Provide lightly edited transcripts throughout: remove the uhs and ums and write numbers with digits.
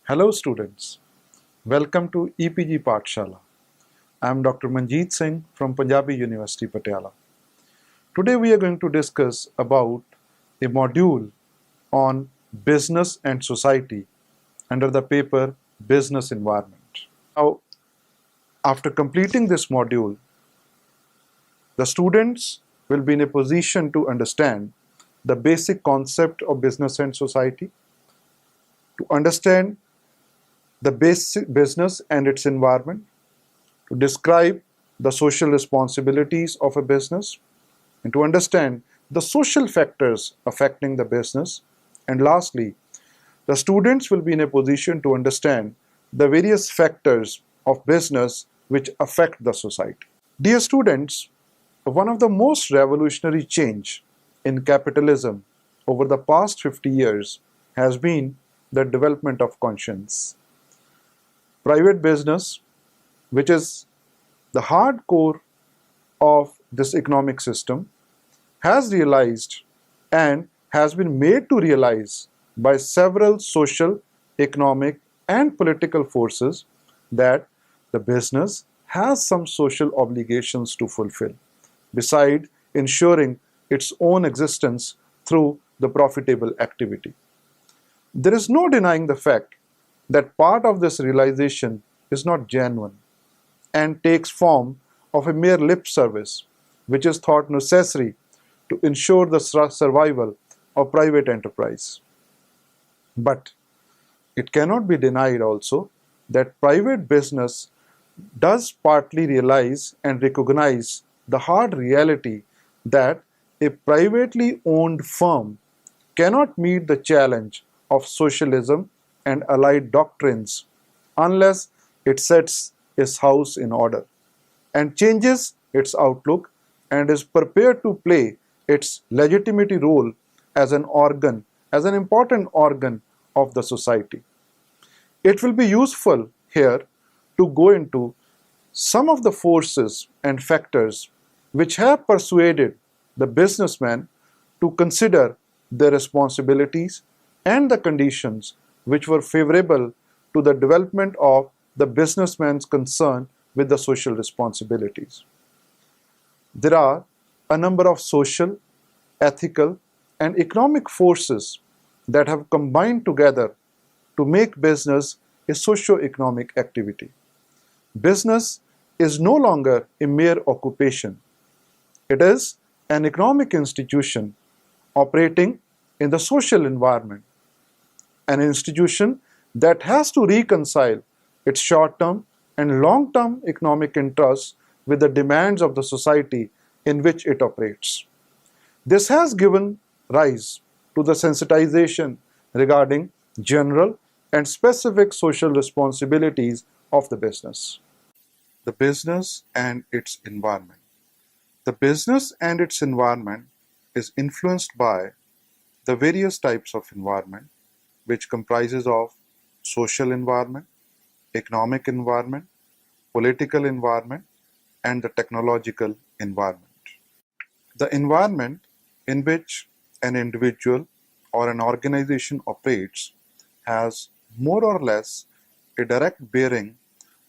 Hello students, welcome to EPG Pathshala. I am Dr. Manjeet Singh from Punjabi University, Patiala. Today we are going to discuss about a module on business and society under the paper Business Environment. Now, after completing this module, the students will be in a position to understand the basic concept of business and society, to understand the basic business and its environment, to describe the social responsibilities of a business, and to understand the social factors affecting the business. And lastly, the students will be in a position to understand the various factors of business which affect the society. Dear students, one of the most revolutionary change in capitalism over the past 50 years has been the development of conscience. Private business, which is the hardcore of this economic system, has realized and has been made to realize by several social, economic, and political forces that the business has some social obligations to fulfill, beside ensuring its own existence through the profitable activity. There is no denying the fact that part of this realization is not genuine and takes form of a mere lip service, which is thought necessary to ensure the survival of private enterprise. But it cannot be denied also that private business does partly realize and recognize the hard reality that a privately owned firm cannot meet the challenge of socialism and allied doctrines unless it sets its house in order and changes its outlook and is prepared to play its legitimate role as an organ, as an important organ of the society. It will be useful here to go into some of the forces and factors which have persuaded the businessman to consider the responsibilities and the conditions which were favorable to the development of the businessman's concern with the social responsibilities. There are a number of social, ethical, and economic forces that have combined together to make business a socio-economic activity. Business is no longer a mere occupation. It is an economic institution operating in the social environment, an institution that has to reconcile its short-term and long-term economic interests with the demands of the society in which it operates. This has given rise to the sensitization regarding general and specific social responsibilities of the business. The business and its environment. The business and its environment is influenced by the various types of environment, which comprises of social environment, economic environment, political environment, and the technological environment. The environment in which an individual or an organization operates has more or less a direct bearing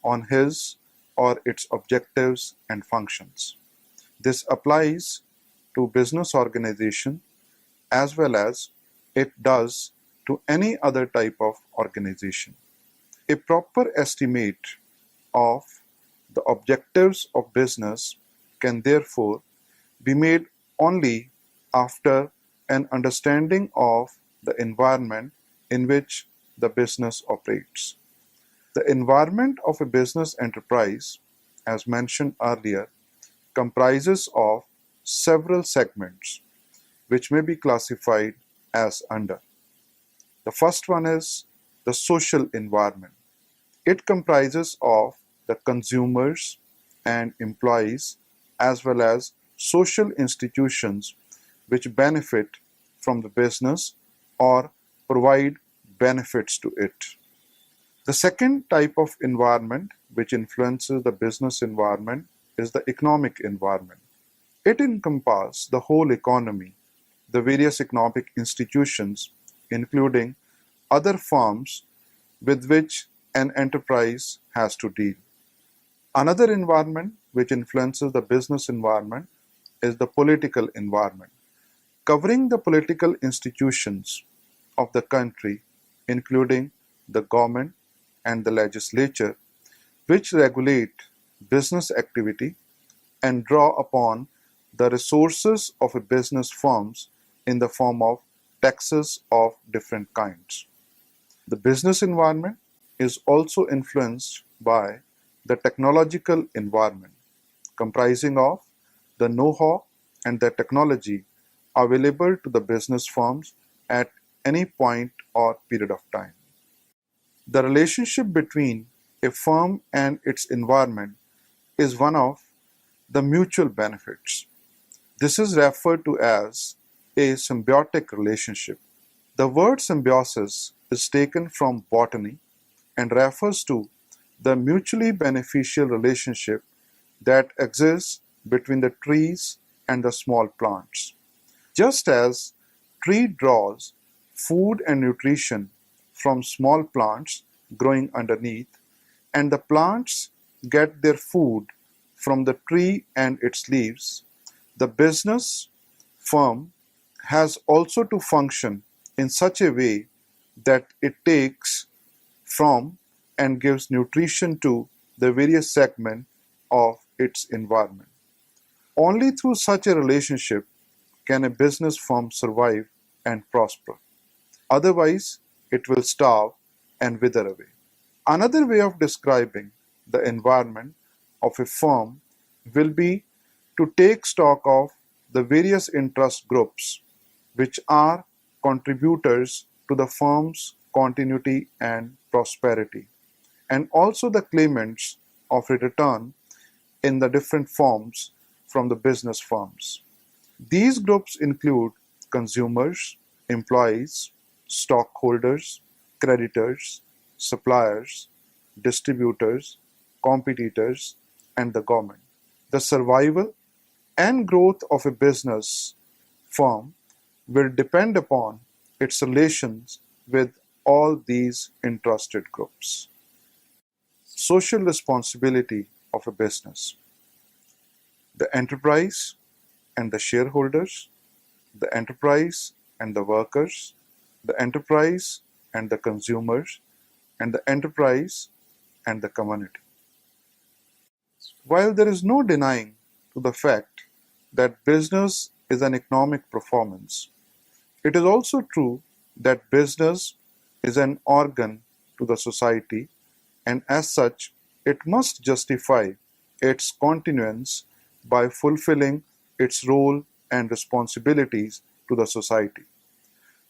on his or its objectives and functions. This applies to business organization as well as it does to any other type of organization. A proper estimate of the objectives of business can therefore be made only after an understanding of the environment in which the business operates. The environment of a business enterprise, as mentioned earlier, comprises of several segments which may be classified as under. The first one is the social environment. It comprises of the consumers and employees as well as social institutions which benefit from the business or provide benefits to it. The second type of environment which influences the business environment is the economic environment. It encompasses the whole economy, the various economic institutions, including other firms with which an enterprise has to deal. Another environment which influences the business environment is the political environment, covering the political institutions of the country, including the government and the legislature, which regulate business activity and draw upon the resources of a business firms in the form of taxes of different kinds. The business environment is also influenced by the technological environment, comprising of the know-how and the technology available to the business firms at any point or period of time. The relationship between a firm and its environment is one of the mutual benefits. This is referred to as a symbiotic relationship. The word symbiosis is taken from botany and refers to the mutually beneficial relationship that exists between the trees and the small plants. Just as tree draws food and nutrition from small plants growing underneath, and the plants get their food from the tree and its leaves, the business firm has also to function in such a way that it takes from and gives nutrition to the various segments of its environment. Only through such a relationship can a business firm survive and prosper. Otherwise, it will starve and wither away. Another way of describing the environment of a firm will be to take stock of the various interest groups which are contributors to the firm's continuity and prosperity, and also the claimants of a return in the different forms from the business firms. These groups include consumers, employees, stockholders, creditors, suppliers, distributors, competitors, and the government. The survival and growth of a business firm will depend upon its relations with all these entrusted groups. Social responsibility of a business. The enterprise and the shareholders, the enterprise and the workers, the enterprise and the consumers, and the enterprise and the community. While there is no denying to the fact that business is an economic performance, it is also true that business is an organ to the society, and as such, it must justify its continuance by fulfilling its role and responsibilities to the society.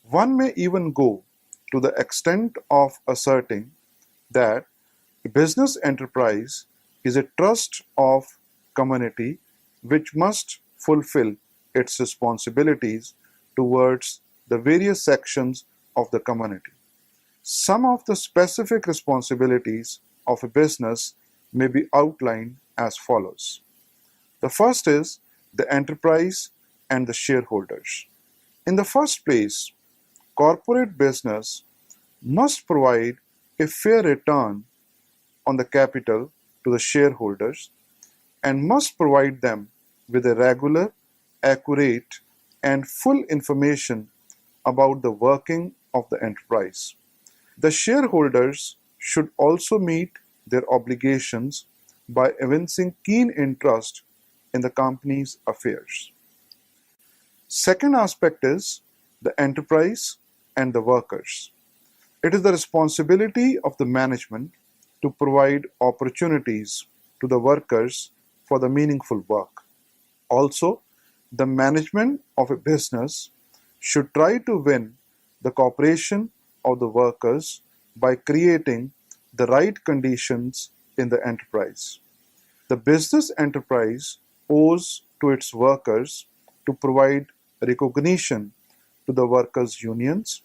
One may even go to the extent of asserting that a business enterprise is a trust of community which must fulfill its responsibilities towards the various sections of the community. Some of the specific responsibilities of a business may be outlined as follows. The first is the enterprise and the shareholders. In the first place, corporate business must provide a fair return on the capital to the shareholders and must provide them with a regular, accurate, and full information about the working of the enterprise. The shareholders should also meet their obligations by evincing keen interest in the company's affairs. Second aspect is the enterprise and the workers. It is the responsibility of the management to provide opportunities to the workers for the meaningful work. Also, the management of a business should try to win the cooperation of the workers by creating the right conditions in the enterprise. The business enterprise owes to its workers to provide recognition to the workers' unions,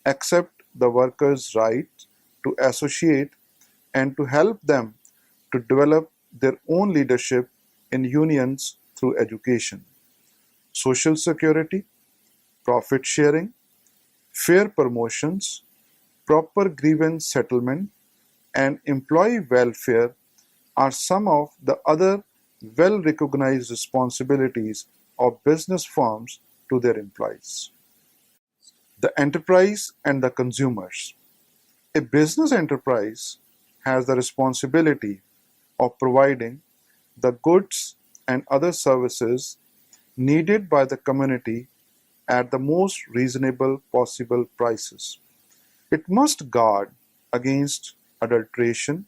accept the workers' right to associate, and to help them to develop their own leadership in unions through education, social security, profit sharing, fair promotions, proper grievance settlement, and employee welfare are some of the other well-recognized responsibilities of business firms to their employees. The enterprise and the consumers. A business enterprise has the responsibility of providing the goods and other services needed by the community at the most reasonable possible prices. It must guard against adulteration,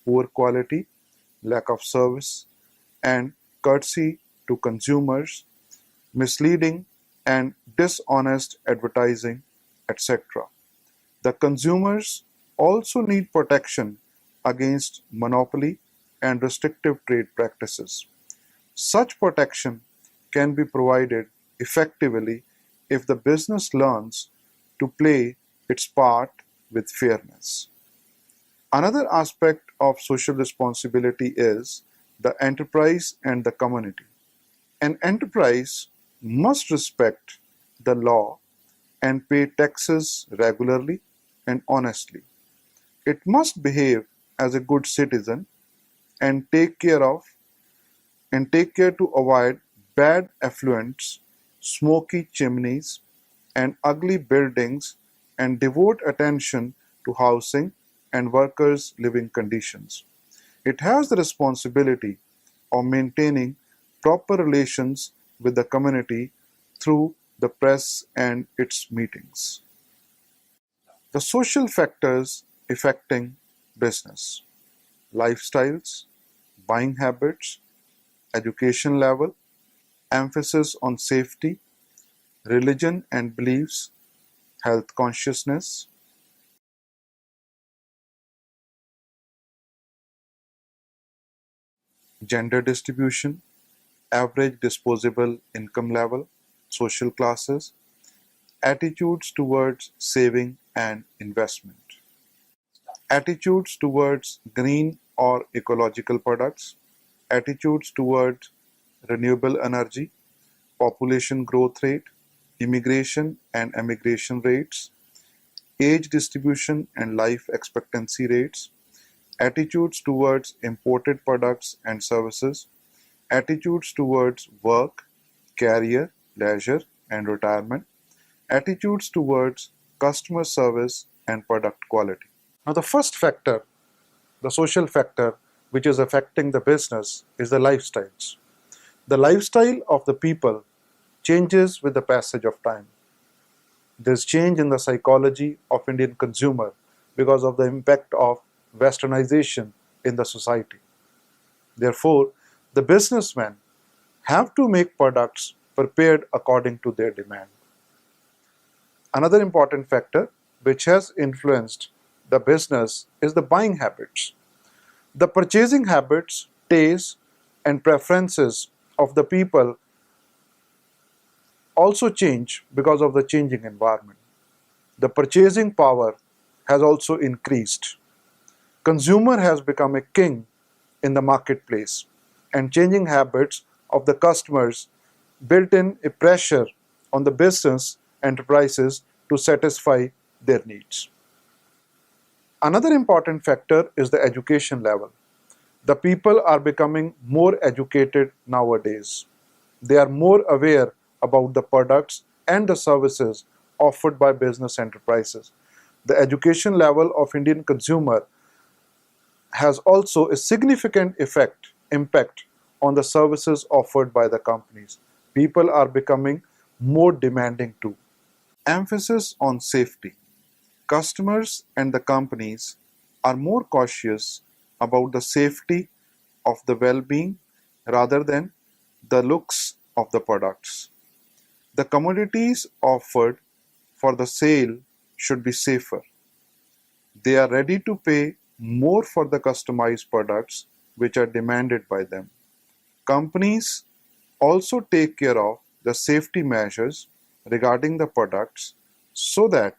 poor quality, lack of service, and courtesy to consumers, misleading and dishonest advertising, etc. The consumers also need protection against monopoly and restrictive trade practices. Such protection can be provided effectively if the business learns to play its part with fairness. Another aspect of social responsibility is the enterprise and the community. An enterprise must respect the law and pay taxes regularly and honestly. It must behave as a good citizen and take care to avoid bad effluents, smoky chimneys, and ugly buildings, and devote attention to housing and workers' living conditions. It has the responsibility of maintaining proper relations with the community through the press and its meetings. The social factors affecting business: lifestyles, buying habits, education level, emphasis on safety, religion and beliefs, health consciousness, gender distribution, average disposable income level, social classes, attitudes towards saving and investment, attitudes towards green or ecological products, attitudes towards renewable energy, population growth rate, immigration and emigration rates, age distribution and life expectancy rates, attitudes towards imported products and services, attitudes towards work, career, leisure, and retirement, attitudes towards customer service and product quality. Now, the first factor, the social factor, which is affecting the business is the lifestyles. The lifestyle of the people changes with the passage of time. There's change in the psychology of Indian consumer because of the impact of westernization in the society. Therefore, the businessmen have to make products prepared according to their demand. Another important factor which has influenced the business is the buying habits. The purchasing habits, tastes, and preferences of the people also change because of the changing environment. The purchasing power has also increased. Consumer has become a king in the marketplace, and changing habits of the customers built in a pressure on the business enterprises to satisfy their needs. Another important factor is the education level. The people are becoming more educated nowadays. They are more aware about the products and the services offered by business enterprises. The education level of Indian consumer has also a significant impact on the services offered by the companies. People are becoming more demanding too. Emphasis on safety. Customers and the companies are more cautious about the safety of the well-being rather than the looks of the products. The commodities offered for the sale should be safer. They are ready to pay more for the customized products which are demanded by them. Companies also take care of the safety measures regarding the products so that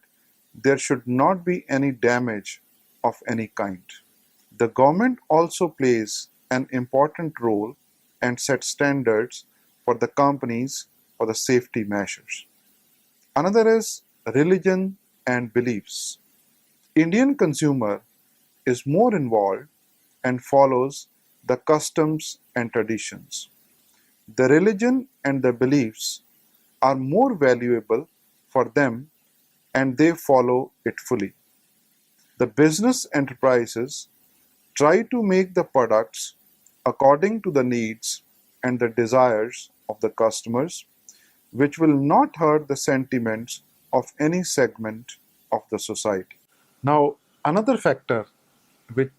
there should not be any damage of any kind. The government also plays an important role and sets standards for the companies for the safety measures. Another is religion and beliefs. Indian consumer is more involved and follows the customs and traditions. The religion and the beliefs are more valuable for them and they follow it fully. The business enterprises try to make the products according to the needs and the desires of the customers, which will not hurt the sentiments of any segment of the society. Now, another factor which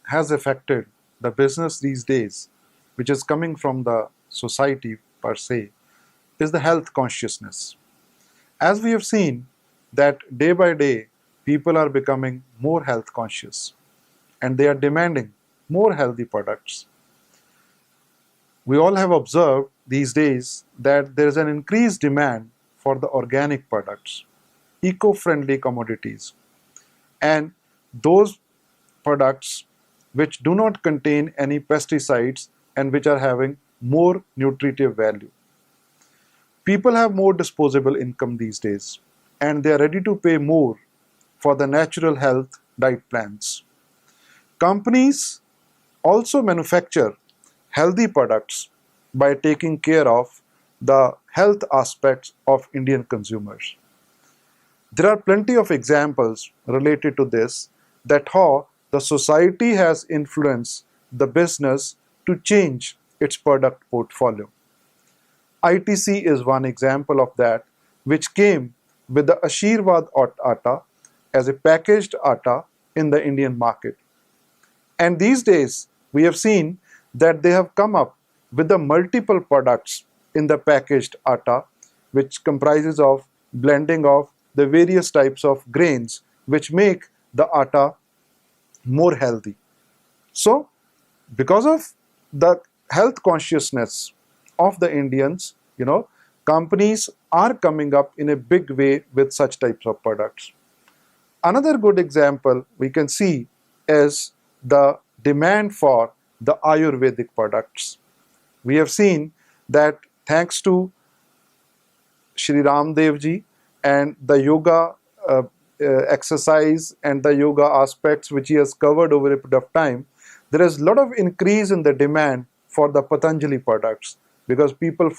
has affected the business these days, which is coming from the society per se, is the health consciousness. As we have seen that day by day, people are becoming more health conscious and they are demanding more healthy products. We all have observed these days that there is an increased demand for the organic products, eco-friendly commodities, and those products which do not contain any pesticides and which are having more nutritive value. People have more disposable income these days and they are ready to pay more for the natural health diet plans. Companies also manufacture healthy products by taking care of the health aspects of Indian consumers. There are plenty of examples related to this, that how the society has influenced the business to change its product portfolio. ITC is one example of that, which came with the Ashirwad atta as a packaged atta in the Indian market. And these days, we have seen that they have come up with the multiple products in the packaged atta, which comprises of blending of the various types of grains, which make the atta more healthy. So, because of the health consciousness of the Indians, companies are coming up in a big way with such types of products. Another good example we can see is the demand for the Ayurvedic products. We have seen that thanks to Shri Ramdev ji and the yoga exercise and the yoga aspects which he has covered over a period of time, there is a lot of increase in the demand for the Patanjali products because people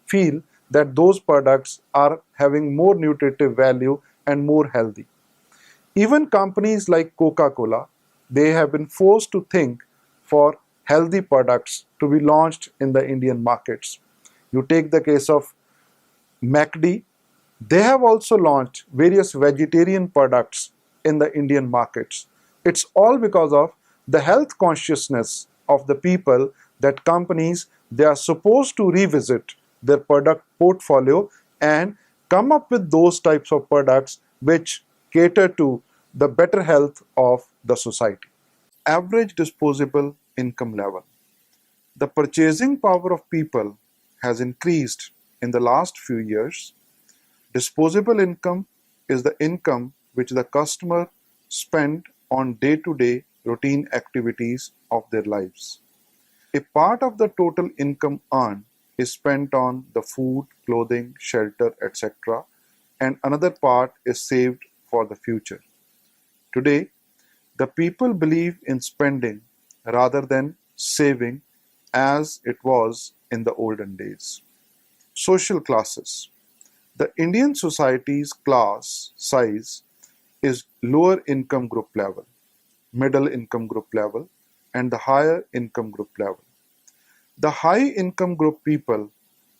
feel that those products are having more nutritive value and more healthy. Even companies like Coca-Cola, they have been forced to think for healthy products to be launched in the Indian markets. You take the case of MacD, they have also launched various vegetarian products in the Indian markets. It's all because of the health consciousness of the people that companies, they are supposed to revisit their product portfolio and come up with those types of products which cater to the better health of the society. Average disposable income level. The purchasing power of people has increased in the last few years. Disposable income is the income which the customer spend on day-to-day routine activities of their lives. A part of the total income earned is spent on the food, clothing, shelter, etc., and another part is saved for the future. Today, the people believe in spending rather than saving as it was in the olden days. Social classes. The Indian society's class size is lower income group level, middle income group level, and the higher income group level. The high income group people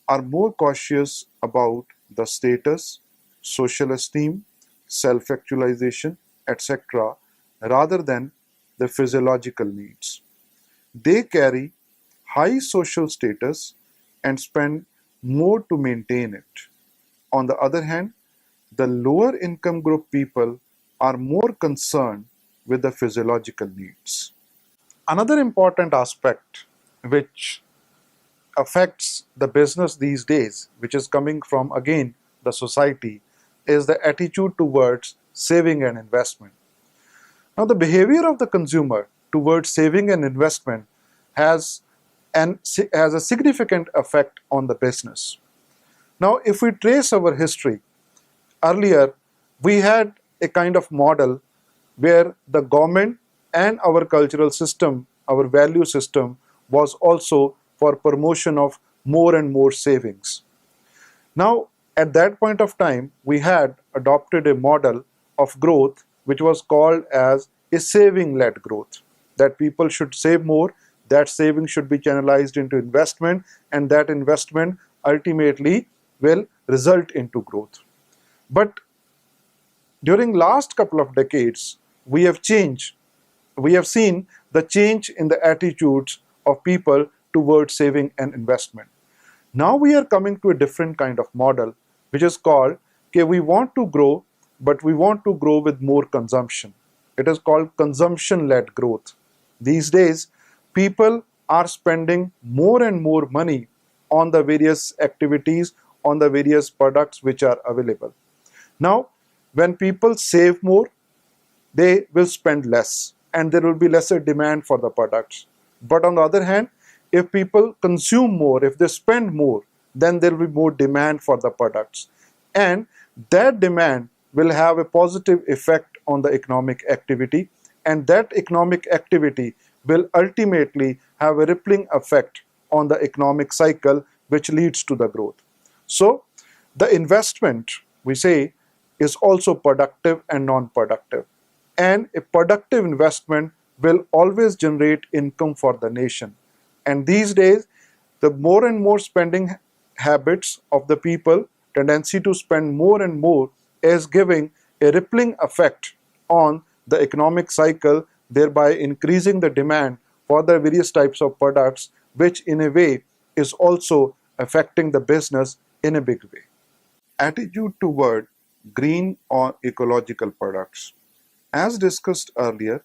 are more cautious about the status, social esteem, self-actualization, etc., rather than the physiological needs. They carry high social status and spend more to maintain it. On the other hand, the lower income group people are more concerned with the physiological needs. Another important aspect which affects the business these days, which is coming from again the society, is the attitude towards saving and investment. Now, the behavior of the consumer towards saving and investment has a significant effect on the business. Now, if we trace our history, earlier we had a kind of model where the government and our cultural system, our value system, was also for promotion of more and more savings. Now, at that point of time, we had adopted a model of growth which was called as a saving-led growth, that people should save more, that saving should be channelized into investment, and that investment ultimately will result into growth. But during last couple of decades, we have changed. We have seen the change in the attitudes of people towards saving and investment. Now we are coming to a different kind of model, which is called, okay, we want to grow, but we want to grow with more consumption. It is called consumption-led growth. These days, people are spending more and more money on the various activities, on the various products which are available. Now, when people save more, they will spend less and there will be lesser demand for the products. But on the other hand, if people consume more, if they spend more, then there will be more demand for the products. And that demand will have a positive effect on the economic activity, and that economic activity will ultimately have a rippling effect on the economic cycle, which leads to the growth. So, the investment, we say, is also productive and non-productive. And a productive investment will always generate income for the nation. And these days, the more and more spending habits of the people, tendency to spend more and more, is giving a rippling effect on the economic cycle, thereby increasing the demand for the various types of products, which in a way is also affecting the business in a big way. Attitude toward green or ecological products. As discussed earlier,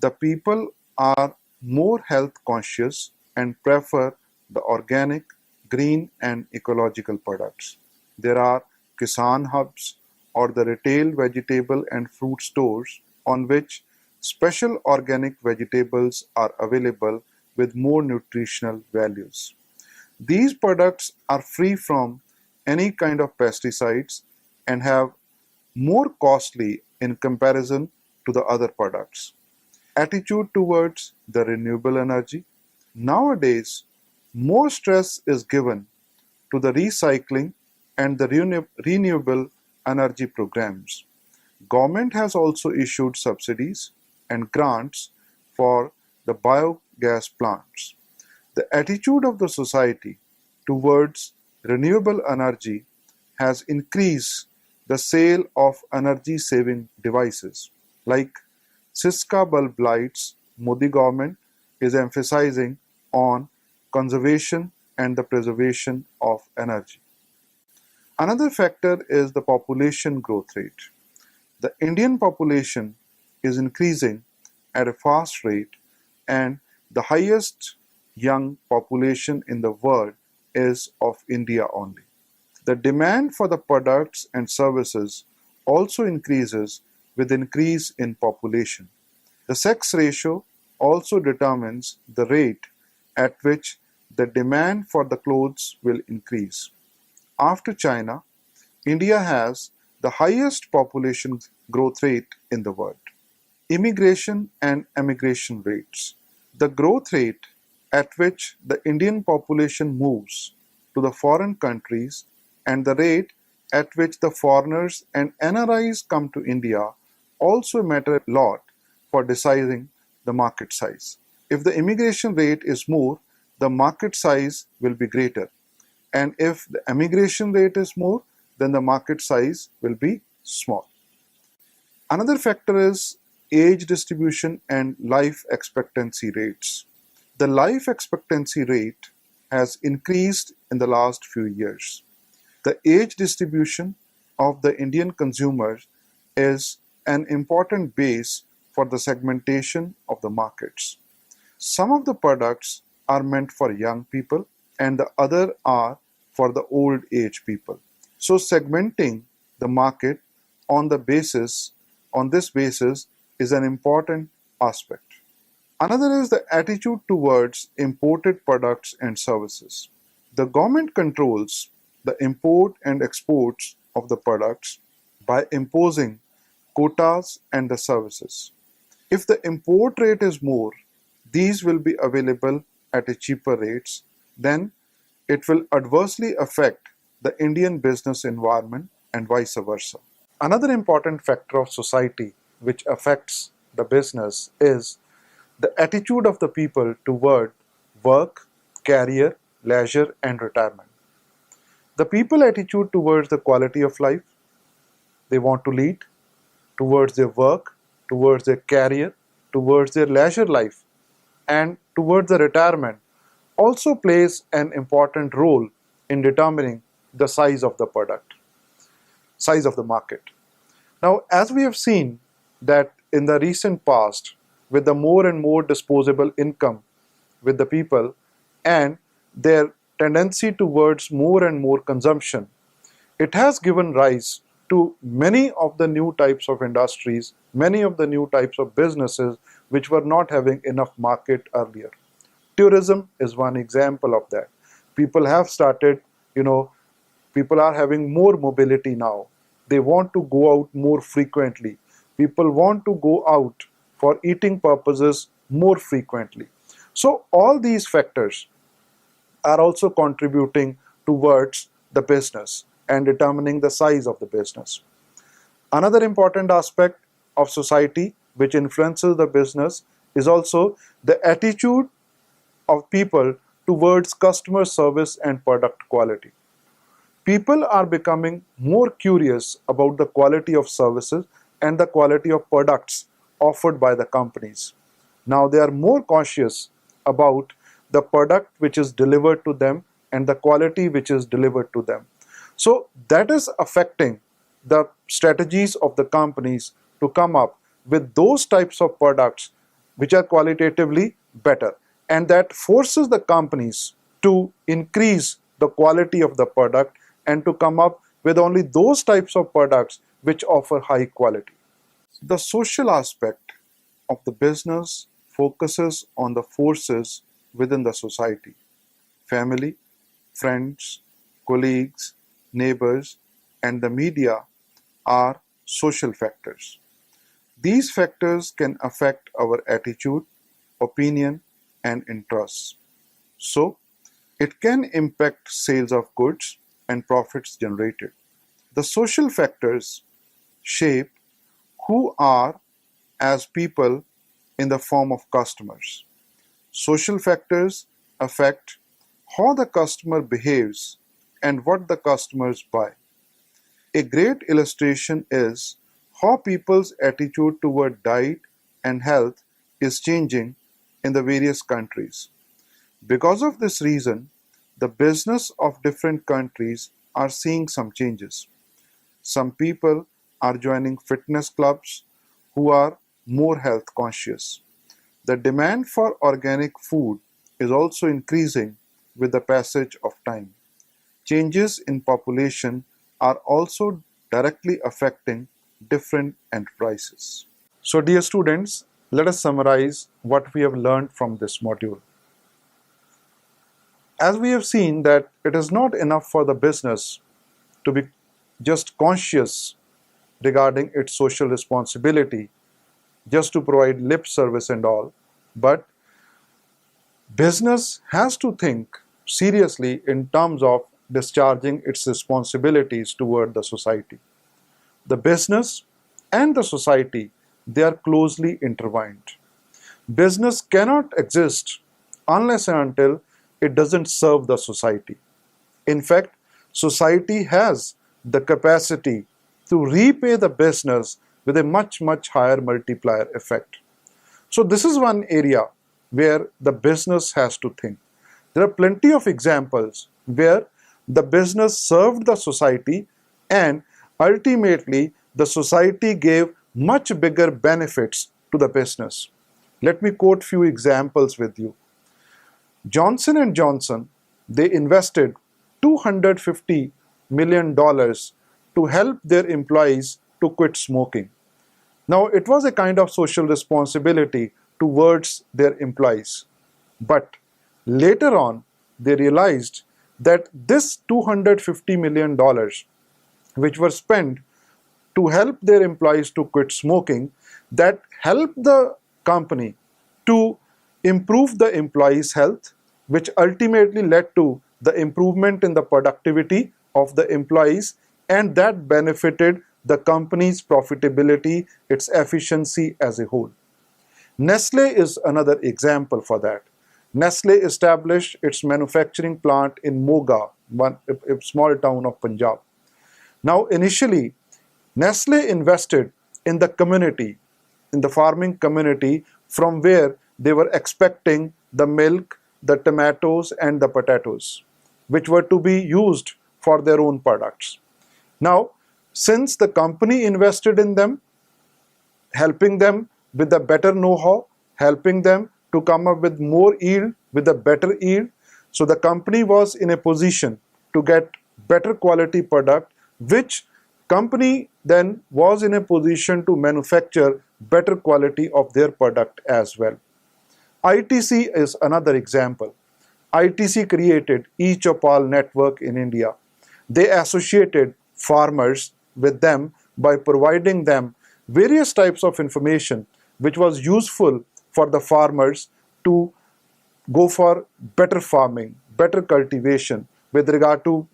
the people are more health conscious and prefer the organic, green and ecological products. There are Kisan hubs or the retail vegetable and fruit stores on which special organic vegetables are available with more nutritional values. These products are free from any kind of pesticides and have more costly in comparison to the other products. Attitude towards the renewable energy. Nowadays, more stress is given to the recycling and the renewable energy programs. Government has also issued subsidies and grants for the biogas plants. The attitude of the society towards renewable energy has increased the sale of energy saving devices like Siska bulb lights. Modi government is emphasizing on conservation and the preservation of energy. Another factor is the population growth rate. The Indian population is increasing at a fast rate, and the highest young population in the world is of India only. The demand for the products and services also increases with increase in population. The sex ratio also determines the rate at which the demand for the clothes will increase. After China, India has the highest population growth rate in the world. Immigration and emigration rates. The growth rate at which the Indian population moves to the foreign countries and the rate at which the foreigners and NRIs come to India also matter a lot for deciding the market size. If the immigration rate is more, the market size will be greater. And if the emigration rate is more, then the market size will be small. Another factor is age distribution and life expectancy rates. The life expectancy rate has increased in the last few years. The age distribution of the Indian consumers is an important base for the segmentation of the markets. Some of the products are meant for young people and the other are for the old age people. So segmenting the market on this basis is an important aspect. Another is the attitude towards imported products and services. The government controls the import and exports of the products by imposing quotas, and the services. If the import rate is more, these will be available at a cheaper rates, then it will adversely affect the Indian business environment and vice versa. Another important factor of society which affects the business is the attitude of the people toward work, career, leisure, and retirement. The people attitude towards the quality of life they want to lead, towards their work, towards their career, towards their leisure life, and towards the retirement also plays an important role in determining the size of the product, size of the market. Now, as we have seen that in the recent past, with the more and more disposable income with the people and their tendency towards more and more consumption, it has given rise to many of the new types of industries, many of the new types of businesses which were not having enough market earlier. Tourism is one example of that. People have started, people are having more mobility now. They want to go out more frequently. People want to go out for eating purposes more frequently. So all these factors are also contributing towards the business and determining the size of the business. Another important aspect of society which influences the business is also the attitude of people towards customer service and product quality. People are becoming more curious about the quality of services and the quality of products offered by the companies. Now they are more cautious about the product which is delivered to them and the quality which is delivered to them. So that is affecting the strategies of the companies to come up with those types of products which are qualitatively better, and that forces the companies to increase the quality of the product and to come up with only those types of products which offer high quality. The social aspect of the business focuses on the forces within the society: family, friends, colleagues, neighbors, and the media are social factors. These factors can affect our attitude, opinion, and interests. So, it can impact sales of goods and profits generated. The social factors shape who are as people in the form of customers. Social factors affect how the customer behaves and what the customers buy. A great illustration is how people's attitude toward diet and health is changing in the various countries. Because of this reason, the business of different countries are seeing some changes. Some people are joining fitness clubs who are more health conscious. The demand for organic food is also increasing with the passage of time. Changes in population are also directly affecting different enterprises. So, dear students, let us summarize what we have learned from this module. As we have seen that it is not enough for the business to be just conscious regarding its social responsibility, just to provide lip service and all, but business has to think seriously in terms of discharging its responsibilities toward the society. The business and the society, they are closely intertwined. Business cannot exist unless and until it doesn't serve the society. In fact, society has the capacity to repay the business with a much, much higher multiplier effect. So this is one area where the business has to think. There are plenty of examples where the business served the society and ultimately the society gave much bigger benefits to the business. Let me quote few examples with you. Johnson & Johnson, they invested $250 million to help their employees to quit smoking. Now, it was a kind of social responsibility towards their employees. But later on, they realized that this $250 million which were spent to help their employees to quit smoking, that helped the company to improve the employees' health, which ultimately led to the improvement in the productivity of the employees, and that benefited the company's profitability, its efficiency as a whole. Nestle is another example for that. Nestle established its manufacturing plant in Moga, a small town of Punjab. Now, initially, Nestle invested in the community, in the farming community, from where they were expecting the milk, the tomatoes, and the potatoes, which were to be used for their own products. Now, since the company invested in them, helping them with a better know-how, helping them to come up with more yield, with a better yield, so the company was in a position to get better quality product, which company then was in a position to manufacture better quality of their product as well. ITC is another example. ITC created e-Chopal network in India. They associated farmers with them by providing them various types of information which was useful for the farmers to go for better farming, better cultivation. With regard to,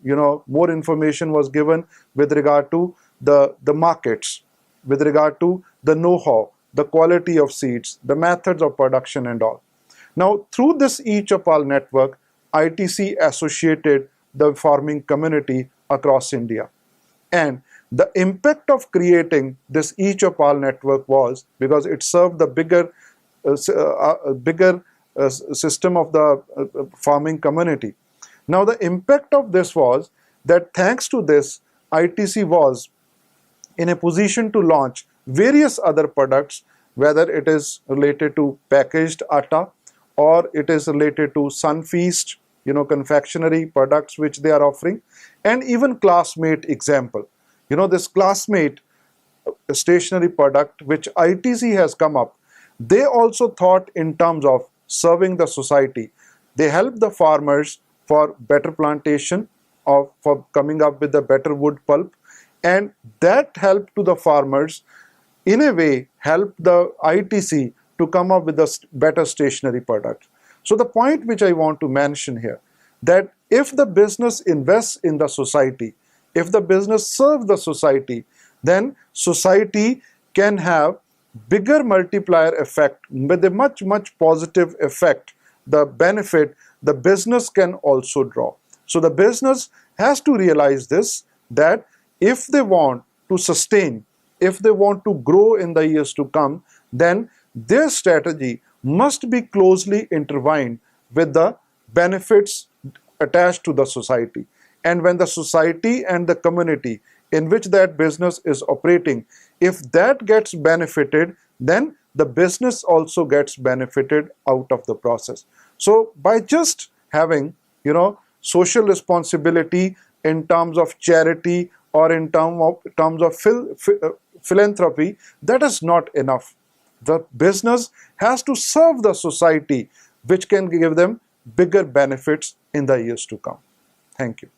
more information was given with regard to the markets, with regard to the know-how, the quality of seeds, the methods of production and all. Now, through this e-Chopal network, ITC associated the farming community across India. And the impact of creating this e-Chopal network was because it served the bigger system of the farming community. Now, the impact of this was that thanks to this, ITC was in a position to launch various other products, whether it is related to packaged atta or it is related to Sunfeast, confectionery products which they are offering, and even Classmate example. This Classmate stationery product which ITC has come up, they also thought in terms of serving the society. They help the farmers for better plantation, or for coming up with a better wood pulp, and that helped to the farmers in a way help the ITC to come up with a better stationery product. So the point which I want to mention here, that if the business invests in the society, if the business serves the society, then society can have bigger multiplier effect with a much positive effect. The benefit the business can also draw. So the business has to realize this, that if they want to sustain, if they want to grow in the years to come, then their strategy must be closely intertwined with the benefits attached to the society. And when the society and the community in which that business is operating, if that gets benefited, then the business also gets benefited out of the process. So by just having, social responsibility in terms of charity or in terms of philanthropy, that is not enough. The business has to serve the society, which can give them bigger benefits in the years to come. Thank you.